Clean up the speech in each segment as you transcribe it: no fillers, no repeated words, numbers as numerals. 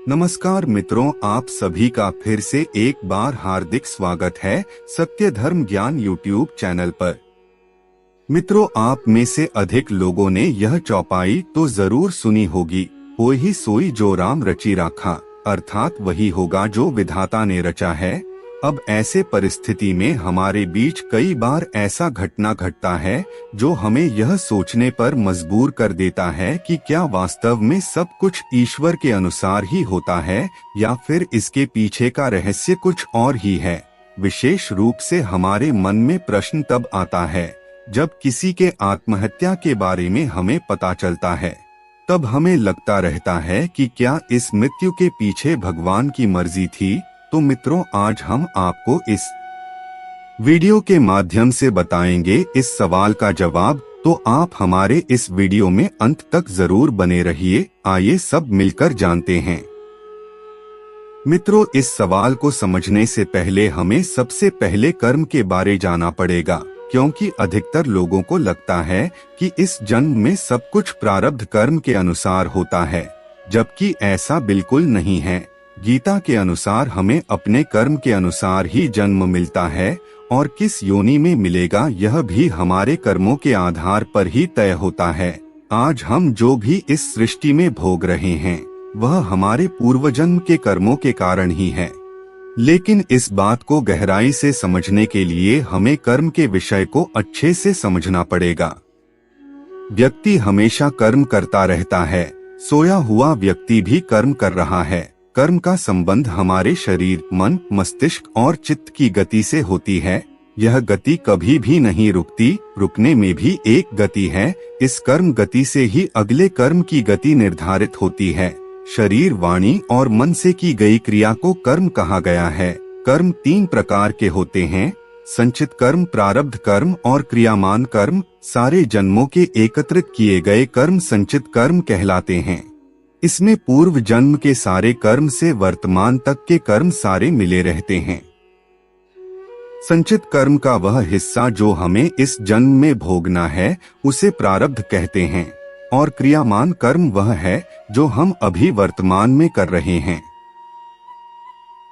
नमस्कार मित्रों, आप सभी का फिर से एक बार हार्दिक स्वागत है सत्य धर्म ज्ञान यूट्यूब चैनल पर। मित्रों, आप में से अधिक लोगों ने यह चौपाई तो जरूर सुनी होगी, होई सोई जो राम रची राखा, अर्थात वही होगा जो विधाता ने रचा है। अब ऐसे परिस्थिति में हमारे बीच कई बार ऐसा घटना घटता है जो हमें यह सोचने पर मजबूर कर देता है कि क्या वास्तव में सब कुछ ईश्वर के अनुसार ही होता है या फिर इसके पीछे का रहस्य कुछ और ही है। विशेष रूप से हमारे मन में प्रश्न तब आता है जब किसी के आत्महत्या के बारे में हमें पता चलता है। तब हमें लगता रहता है कि क्या इस मृत्यु के पीछे भगवान की मर्जी थी। तो मित्रों, आज हम आपको इस वीडियो के माध्यम से बताएंगे इस सवाल का जवाब, तो आप हमारे इस वीडियो में अंत तक जरूर बने रहिए। आइए सब मिलकर जानते हैं। मित्रों, इस सवाल को समझने से पहले हमें सबसे पहले कर्म के बारे जाना पड़ेगा, क्योंकि अधिकतर लोगों को लगता है कि इस जन्म में सब कुछ प्रारब्ध कर्म के अनुसार होता है, जबकि ऐसा बिल्कुल नहीं है। गीता के अनुसार हमें अपने कर्म के अनुसार ही जन्म मिलता है और किस योनि में मिलेगा यह भी हमारे कर्मों के आधार पर ही तय होता है। आज हम जो भी इस सृष्टि में भोग रहे हैं वह हमारे पूर्वजन्म के कर्मों के कारण ही है। लेकिन इस बात को गहराई से समझने के लिए हमें कर्म के विषय को अच्छे से समझना पड़ेगा। व्यक्ति हमेशा कर्म करता रहता है, सोया हुआ व्यक्ति भी कर्म कर रहा है। कर्म का संबंध हमारे शरीर, मन, मस्तिष्क और चित्त की गति से होती है। यह गति कभी भी नहीं रुकती, रुकने में भी एक गति है। इस कर्म गति से ही अगले कर्म की गति निर्धारित होती है। शरीर, वाणी और मन से की गई क्रिया को कर्म कहा गया है। कर्म 3 प्रकार के होते हैं: संचित कर्म, प्रारब्ध कर्म और क्रियामान कर्म। सारे जन्मों के एकत्रित किए गए कर्म संचित कर्म कहलाते हैं। इसमें पूर्व जन्म के सारे कर्म से वर्तमान तक के कर्म सारे मिले रहते हैं। संचित कर्म का वह हिस्सा जो हमें इस जन्म में भोगना है उसे प्रारब्ध कहते हैं, और क्रियामान कर्म वह है जो हम अभी वर्तमान में कर रहे हैं।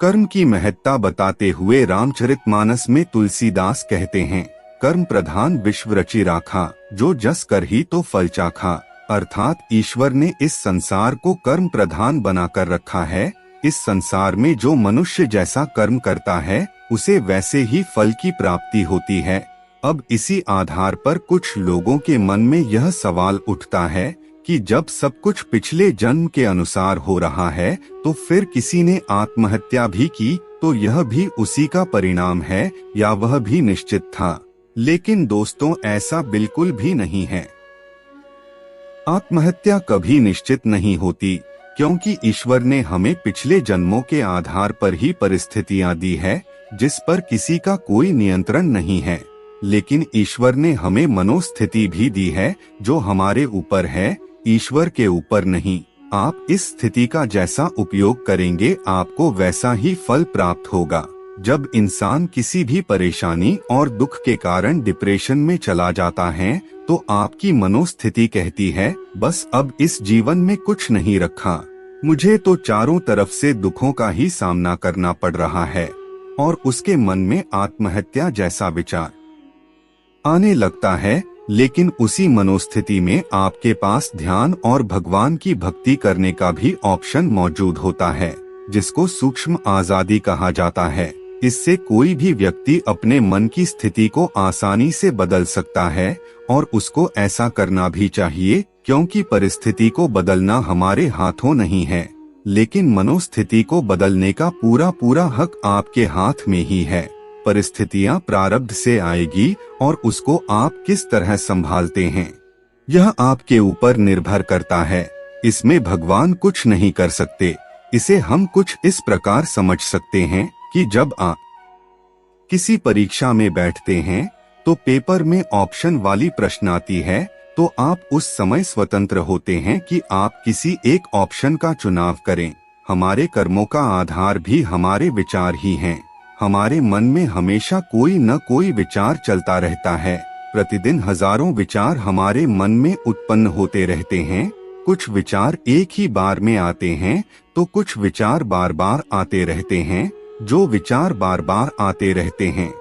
कर्म की महत्ता बताते हुए रामचरितमानस में तुलसीदास कहते हैं, कर्म प्रधान विश्व रचि राखा, जो जस कर ही तो फल चाखा। अर्थात ईश्वर ने इस संसार को कर्म प्रधान बनाकर रखा है। इस संसार में जो मनुष्य जैसा कर्म करता है उसे वैसे ही फल की प्राप्ति होती है। अब इसी आधार पर कुछ लोगों के मन में यह सवाल उठता है कि जब सब कुछ पिछले जन्म के अनुसार हो रहा है तो फिर किसी ने आत्महत्या भी की तो यह भी उसी का परिणाम है या वह भी निश्चित था। लेकिन दोस्तों, ऐसा बिल्कुल भी नहीं है। आत्महत्या कभी निश्चित नहीं होती, क्योंकि ईश्वर ने हमें पिछले जन्मों के आधार पर ही परिस्थितियां दी है जिस पर किसी का कोई नियंत्रण नहीं है। लेकिन ईश्वर ने हमें मनोस्थिति भी दी है जो हमारे ऊपर है, ईश्वर के ऊपर नहीं। आप इस स्थिति का जैसा उपयोग करेंगे आपको वैसा ही फल प्राप्त होगा। जब इंसान किसी भी परेशानी और दुख के कारण डिप्रेशन में चला जाता है तो आपकी मनोस्थिति कहती है, बस अब इस जीवन में कुछ नहीं रखा, मुझे तो चारों तरफ से दुखों का ही सामना करना पड़ रहा है। और उसके मन में आत्महत्या जैसा विचार आने लगता है। लेकिन उसी मनोस्थिति में आपके पास ध्यान और भगवान की भक्ति करने का भी ऑप्शन मौजूद होता है, जिसको सूक्ष्म आजादी कहा जाता है। इससे कोई भी व्यक्ति अपने मन की स्थिति को आसानी से बदल सकता है और उसको ऐसा करना भी चाहिए, क्योंकि परिस्थिति को बदलना हमारे हाथों नहीं है, लेकिन मनोस्थिति को बदलने का पूरा हक आपके हाथ में ही है। परिस्थितियां प्रारब्ध से आएगी और उसको आप किस तरह संभालते हैं यह आपके ऊपर निर्भर करता है। इसमें भगवान कुछ नहीं कर सकते। इसे हम कुछ इस प्रकार समझ सकते हैं कि जब आप किसी परीक्षा में बैठते हैं तो पेपर में ऑप्शन वाली प्रश्न आती है तो आप उस समय स्वतंत्र होते हैं कि आप किसी एक ऑप्शन का चुनाव करें। हमारे कर्मों का आधार भी हमारे विचार ही हैं। हमारे मन में हमेशा कोई न कोई विचार चलता रहता है। प्रतिदिन हजारों विचार हमारे मन में उत्पन्न होते रहते हैं। कुछ विचार एक ही बार में आते हैं तो कुछ विचार बार बार आते रहते हैं। जो विचार बार बार आते रहते हैं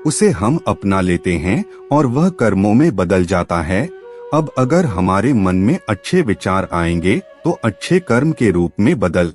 उसे हम अपना लेते हैं और वह कर्मों में बदल जाता है। अब अगर हमारे मन में अच्छे विचार आएंगे तो अच्छे कर्म के रूप में बदल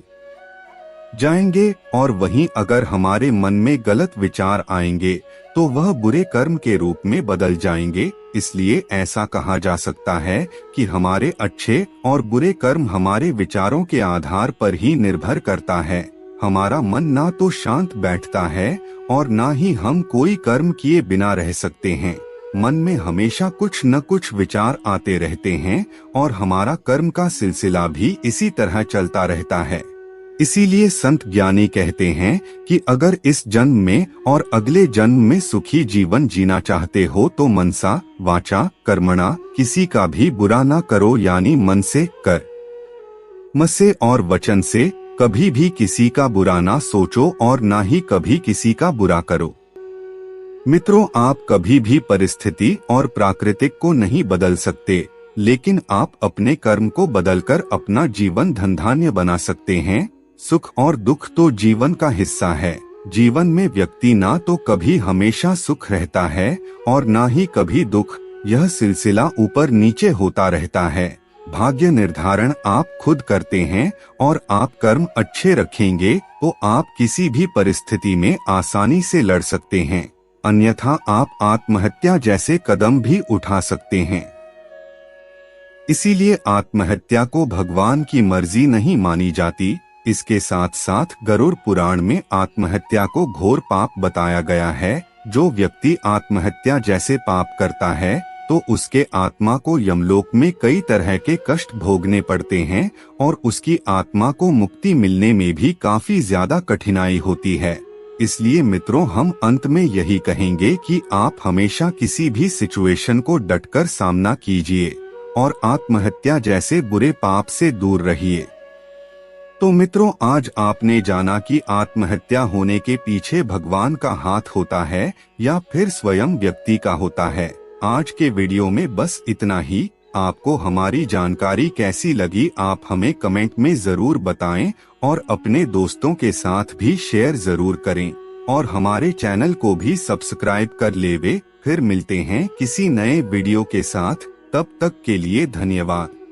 जाएंगे, और वहीं अगर हमारे मन में गलत विचार आएंगे तो वह बुरे कर्म के रूप में बदल जाएंगे। इसलिए ऐसा कहा जा सकता है कि हमारे अच्छे और बुरे कर्म हमारे विचारों के आधार पर ही निर्भर करता है। हमारा मन ना तो शांत बैठता है और ना ही हम कोई कर्म किए बिना रह सकते हैं। मन में हमेशा कुछ न कुछ विचार आते रहते हैं और हमारा कर्म का सिलसिला भी इसी तरह चलता रहता है। इसीलिए संत ज्ञानी कहते हैं कि अगर इस जन्म में और अगले जन्म में सुखी जीवन जीना चाहते हो तो मनसा वाचा कर्मणा किसी का भी बुरा ना करो, यानी मन से, कर्म से और वचन से कभी भी किसी का बुरा ना सोचो और ना ही कभी किसी का बुरा करो। मित्रों, आप कभी भी परिस्थिति और प्राकृतिक को नहीं बदल सकते, लेकिन आप अपने कर्म को बदलकर अपना जीवन धनधान्य बना सकते हैं। सुख और दुख तो जीवन का हिस्सा है। जीवन में व्यक्ति ना तो कभी हमेशा सुख रहता है और ना ही कभी दुख। यह सिलसिला ऊपर नीचे होता रहता है। भाग्य निर्धारण आप खुद करते हैं और आप कर्म अच्छे रखेंगे तो आप किसी भी परिस्थिति में आसानी से लड़ सकते हैं, अन्यथा आप आत्महत्या जैसे कदम भी उठा सकते हैं। इसीलिए आत्महत्या को भगवान की मर्जी नहीं मानी जाती। इसके साथ साथ गरुड़ पुराण में आत्महत्या को घोर पाप बताया गया है। जो व्यक्ति आत्महत्या जैसे पाप करता है तो उसके आत्मा को यमलोक में कई तरह के कष्ट भोगने पड़ते हैं और उसकी आत्मा को मुक्ति मिलने में भी काफी ज्यादा कठिनाई होती है। इसलिए मित्रों, हम अंत में यही कहेंगे कि आप हमेशा किसी भी सिचुएशन को डटकर सामना कीजिए और आत्महत्या जैसे बुरे पाप से दूर रहिए। तो मित्रों, आज आपने जाना कि आत्महत्या होने के पीछे भगवान का हाथ होता है या फिर स्वयं व्यक्ति का होता है। आज के वीडियो में बस इतना ही। आपको हमारी जानकारी कैसी लगी आप हमें कमेंट में जरूर बताएं और अपने दोस्तों के साथ भी शेयर जरूर करें और हमारे चैनल को भी सब्सक्राइब कर लेवे। फिर मिलते हैं किसी नए वीडियो के साथ, तब तक के लिए धन्यवाद।